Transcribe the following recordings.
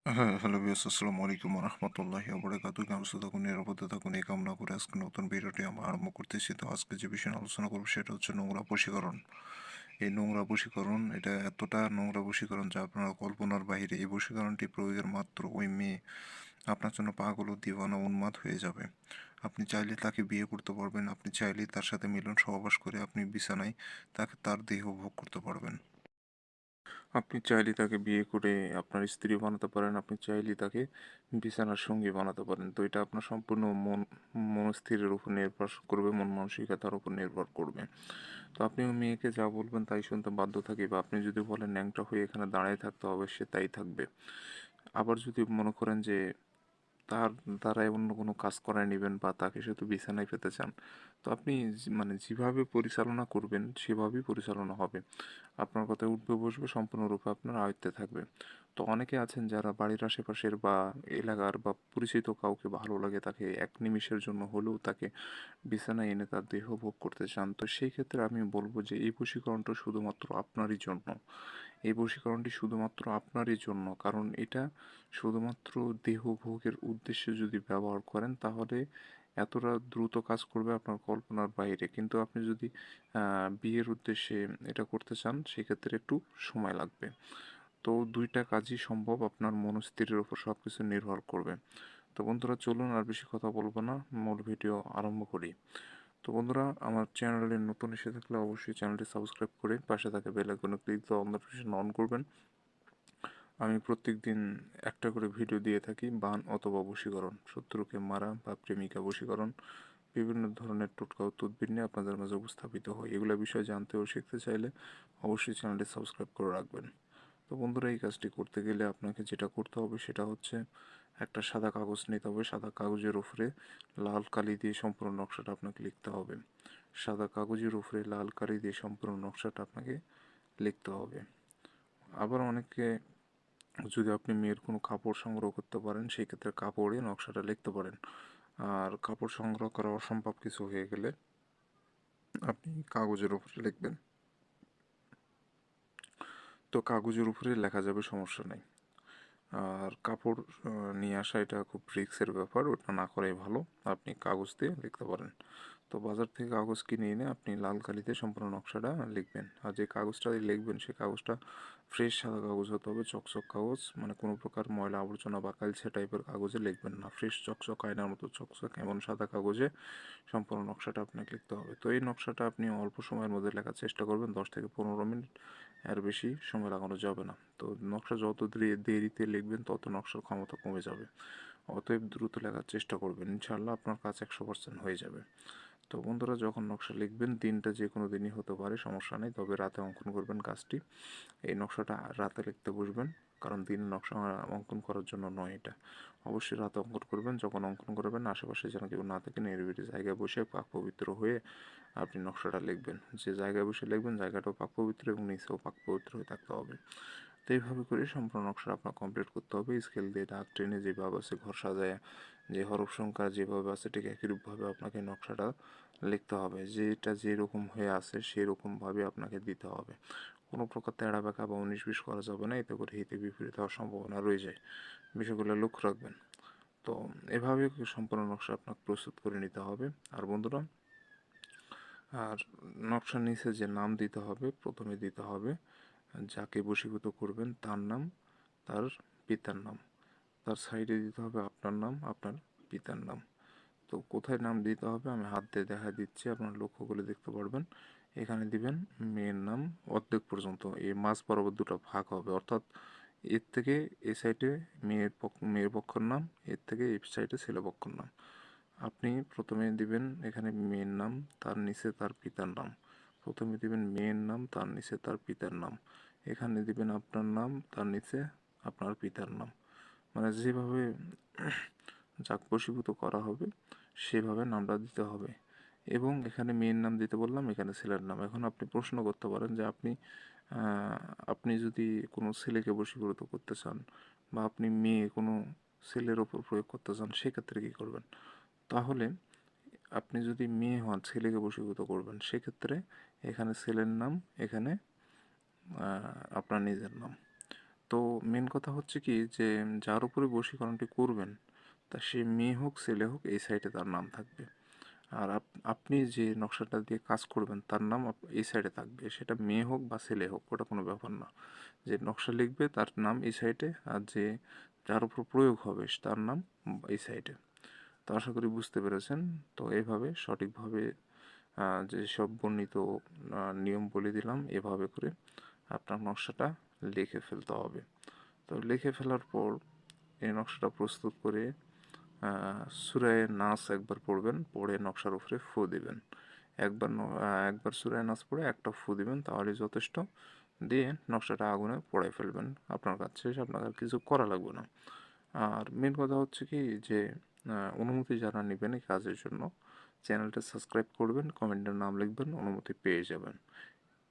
হ্যাঁ, hello viewers, আসসালামু আলাইকুম ওয়া রাহমাতুল্লাহি ওয়া বারাকাতুহু। কেমন আছো? থাকুন, নিরাপদে থাকুন এই কামনা করে আজকে নতুন ভিডিওটি আমরা আরম্ভ করতেছি। তো আজকে যে বিষয়ে আলোচনা করবো সেটা হচ্ছে নোংরা বশীকরণ। এই নোংরা বশীকরণ, এটা এতটা নোংরা বশীকরণ যা আপনার কল্পনার বাইরে। এই বশীকরণটি প্রয়োগের মাত্র ওই মেয়ে আপনার জন্য পাগল ও দিওয়ানা উন্মাদ হয়ে যাবে। আপনি চাইলে তাকে বিয়ে করতে পারবেন, আপনি চাইলে তার সাথে মিলন সহবাস করে আপনি বিছানায় তার দেহ ভোগ করতে পারবেন। আপনি চাইলে তাকে বিয়ে করে আপনার স্ত্রী বানাতে পারেন, আপনি চাইলে তাকে বিছানার সঙ্গী বানাতে পারেন। তো এটা আপনার সম্পূর্ণ মনস্থিরের উপর নির্ভর করবে, মন মানসিকতার উপর নির্ভর করবে। তো আপনি ওই মেয়েকে যা বলবেন তাই শুনতে বাধ্য থাকি, বা আপনি যদি বলেন ন্যাংটা হয়ে এখানে দাঁড়িয়ে থাকতে হবে, সে তাই থাকবে। আবার যদি মনে করেন যে তার দ্বারাই অন্য কোনো কাজ করায় নেবেন বা তাকে শুধু বিছানায় পেতে চান, তো আপনি মানে যেভাবে পরিচালনা করবেন সেভাবেই পরিচালনা হবে। আপনার কথায় উঠবে বসবে সম্পূর্ণরূপে আপনার আয়ত্তে থাকবে। তো অনেকে আছেন যারা বাড়ির আশেপাশের বা এলাকার বা পরিচিত কাউকে ভালো লাগে, তাকে এক নিমিষের জন্য হলেও তাকে বিছানায় এনে তার দেহ ভোগ করতে চান। তো সেই ক্ষেত্রে আমি বলবো যে এই বশীকরণটা শুধুমাত্র আপনারই জন্য। এই বশীকরণটি শুধুমাত্র আপনারই জন্য, কারণ এটা শুধুমাত্র দেহ ভোগের উদ্দেশ্যে যদি ব্যবহার করেন তাহলে এতটা দ্রুত কাজ করবে আপনার কল্পনার বাইরে। কিন্তু আপনি যদি বিয়ের উদ্দেশ্যে এটা করতে চান সেক্ষেত্রে একটু সময় লাগবে। তো দুইটা কাজই সম্ভব, আপনার মনস্থিরের উপর সব কিছু নির্ভর করবে। তো বন্ধুরা, চলুন আর বেশি কথা বলবো না, মূল ভিডিও আরম্ভ করি। তো বন্ধুরা, আমার চ্যানেলে নতুন এসে থাকলে অবশ্যই চ্যানেলটি সাবস্ক্রাইব করে পাশে থাকা বেল আইকনে ক্লিক দিয়ে অল নোটিফিকেশন অন করবেন। আমি প্রত্যেকদিন একটা করে ভিডিও দিয়ে থাকি বান অথবা বশীকরণ, শত্রুকে মারা বা প্রেমিকা বশীকরণ, বিভিন্ন ধরনের টোটকা ও তদবির নিয়ে আপনাদের মাঝে উপস্থাপিত হয়। এগুলো বিষয়ে জানতে ও শিখতে চাইলে অবশ্যই চ্যানেলটি সাবস্ক্রাইব করে রাখবেন। তো বন্ধুরা, এই কাজটি করতে গেলে আপনাকে যেটা করতে হবে সেটা হচ্ছে একটা সাদা কাগজ নিতে হবে। সাদা কাগজের উপরে লাল কালি দিয়ে সম্পূর্ণ নকশাটা আপনাকে লিখতে হবে। সাদা কাগজের উপরে লাল কালি দিয়ে সম্পূর্ণ নকশাটা আপনাকে লিখতে হবে। আবার অনেকে, যদি আপনি মেয়ের কোনো কাপড় সংগ্রহ করতে পারেন সেই ক্ষেত্রে কাপড়ে নকশাটা লিখতে পারেন। আর কাপড় সংগ্রহ করা অসম্ভব কিছু হয়ে গেলে আপনি কাগজের উপরে লিখবেন। তো কাগজের উপরে লেখা যাবে, সমস্যা নেই। আর কাপড় নিয়ে আসা এটা খুব রিস্কের ব্যাপার, ওটা না করাই ভালো। আপনি কাগজ দিয়ে লিখতে পারেন। তো বাজার থেকে কাগজ কিনে এনে আপনি লাল কালিতে সম্পূর্ণ নকশাটা লিখবেন। আর যে কাগজটা দিয়ে লিখবেন সে কাগজটা ফ্রেশ সাদা কাগজ হতে হবে, চকচক কাগজ, মানে কোনো প্রকার ময়লা আবর্জনা বা কালচে টাইপের কাগজে লিখবেন না। ফ্রেশ চকচক আয়নার মতো চকচক এমন সাদা কাগজে সম্পূর্ণ নকশাটা আপনাকে লিখতে হবে। তো এই নকশাটা আপনি অল্প সময়ের মধ্যে লেখার চেষ্টা করবেন, 10 থেকে 15 মিনিট, এর বেশি সময় লাগানো যাবে না। তো নকশা যত দেরিতে লিখবেন তত নকশার ক্ষমতা কমে যাবে। অতএব দ্রুত লেখার চেষ্টা করবেন, ইনশাআল্লাহ আপনার কাজ 100% হয়ে যাবে। তো বন্ধুরা, যখন নকশা লিখবেন, দিনটা যে কোনো দিনই হতে পারে, সমস্যা নেই, তবে রাতে অঙ্কন করবেন কাজটি। এই নকশাটা রাতে লিখতে বসবেন, কারণ দিনে নকশা অঙ্কন করার জন্য নয় এটা। অবশ্যই রাতে অঙ্কন করবেন। যখন অঙ্কন করবেন আশেপাশে যেন কেউ না থাকে, নিরিবিলি জায়গায় বসে পাক পবিত্র হয়ে আপনি নকশাটা লিখবেন। যে জায়গায় বসে লিখবেন জায়গাটাও পাক পবিত্র এবং নিচেও পাক পবিত্র হয়ে থাকতে হবে। তো এইভাবে করে সম্পূর্ণ নকশা আপনার কমপ্লিট করতে হবে। স্কেল দিয়ে দাগ টেনে যেভাবে আছে ঘর সাজায়, যে হরফ সংখ্যা যেভাবে আছে ঠিক একইরূপভাবে আপনাকে নকশাটা লিখতে হবে। যেটা যেরকম হয়ে আছে সেরকমভাবে আপনাকে দিতে হবে। কোনো প্রকার তেড়া বেঁকা বা 19-20 করা যাবে না, এতে করে হিতে বিপরীত হওয়ার সম্ভাবনা রয়ে যায়। বিষয়গুলো লক্ষ্য রাখবেন। তো এভাবে সম্পূর্ণ নকশা আপনাকে প্রস্তুত করে নিতে হবে। আর বন্ধুরা, আর নকশার নিচে যে নাম দিতে হবে, প্রথমে দিতে হবে যাকে বশীভূত করবেন তার নাম, তার পিতার নাম। তার সাইডে দিতে হবে আপনার নাম, আপনার পিতার নাম। তো কোথায় নাম দিতে হবে আমি হাত দিয়ে দেখা দিচ্ছি, আপনারা লক্ষ্য করে দেখতে পারবেন। এখানে দিবেন মেয়ের নাম অর্ধেক পর্যন্ত, এই মাঝ বরাবর দুটো ভাগ হবে, অর্থাৎ এর থেকে এই সাইডে মেয়ের পক্ষের নাম, এর থেকে এই সাইডে ছেলে পক্ষের নাম। আপনি প্রথমে দিবেন এখানে মেয়ের নাম, তার নিচে তার পিতার নাম। প্রথমে দিবেন মেয়ের নাম, তার নিচে তার পিতার নাম। এখানে দিবেন আপনার নাম, তার নিচে আপনার পিতার নাম। মানে যেভাবে যাক বশীভূত করা হবে সেভাবে নামটা দিতে হবে। এবং এখানে মেয়ের নাম দিতে বললাম, এখানে ছেলের নাম। এখন আপনি প্রশ্ন করতে পারেন যে আহ, আপনি যদি কোনো ছেলেকে বশীভূত করতে চান বা আপনি মেয়ে কোনো ছেলের ওপর প্রয়োগ করতে চান সেক্ষেত্রে কী করবেন। তাহলে আপনি যদি মেয়ে হন, ছেলেকে বশীভূত করবেন, সেক্ষেত্রে এখানে ছেলের নাম, এখানে আপনার নিজের নাম। তো মেন কথা হচ্ছে কি যে যার উপরে বশীকরণটি করবেন তা সে মেয়ে হোক ছেলে হোক এই সাইডে তার নাম থাকবে। আর আপনি যে নকশাটা দিয়ে কাজ করবেন তার নাম এই সাইডে থাকবে, সেটা মেয়ে হোক বা ছেলে হোক ওটা কোনো ব্যাপার না। যে নকশা লিখবে তার নাম এই সাইডে, আর যে যার উপর প্রয়োগ হবে তার নাম এই সাইডে। তো আশা করি বুঝতে পেরেছেন। তো এইভাবে সঠিকভাবে যেসব বর্ণিত নিয়ম বলে দিলাম এভাবে করে আপনার নকশাটা লিখে ফেলতে হবে। তো লিখে ফেলার পর এই নকশাটা প্রস্তুত করে সূরায়ে নাস একবার পড়বেন, পড়ে নকশার উপরে ফু দিবেন। একবার সূরায়ে নাস পড়ে একটা ফু দিবেন, তাহলে যথেষ্ট। দিয়ে নকশাটা আগুনে পোড়ায় ফেলবেন, আপনার কাজ শেষ, আপনার আর কিছু করা লাগবে না। আর মেন কথা হচ্ছে কি যে অনুমতি যারা নেবেন এই কাজের জন্য চ্যানেলটা সাবস্ক্রাইব করবেন, কমেন্টের নাম লিখবেন, অনুমতি পেয়ে যাবেন।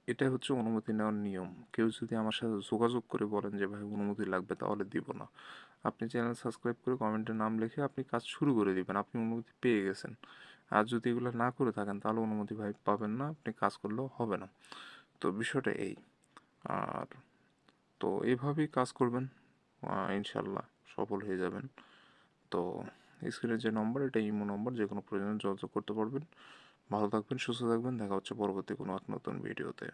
এটাই হচ্ছে অনুমতি নেওয়ার নিয়ম। কেউ যদি আমার সাথে যোগাযোগ করে বলেন যে ভাই অনুমতি লাগবে, তাহলে দিব না। আপনি চ্যানেল সাবস্ক্রাইব করে কমেন্টে নাম লিখে আপনি কাজ শুরু করে দিবেন, আপনি অনুমতি পেয়ে গেছেন। আর যদি এগুলো না করে থাকেন তাহলে অনুমতি ভাই পাবেন না, আপনি কাজ করলেও হবে না। তো বিষয়টা এই। আর তো এইভাবেই কাজ করবেন, ইনশাল্লাহ সফল হয়ে যাবেন। তো স্ক্রিনের যে নম্বর, এটা ইমো নম্বর, যে কোনো প্রয়োজনে যোগাযোগ করতে পারবেন। ভালো থাকবেন, সুস্থ থাকবেন, দেখা হচ্ছে পরবর্তী কোনো এক নতুন ভিডিওতে।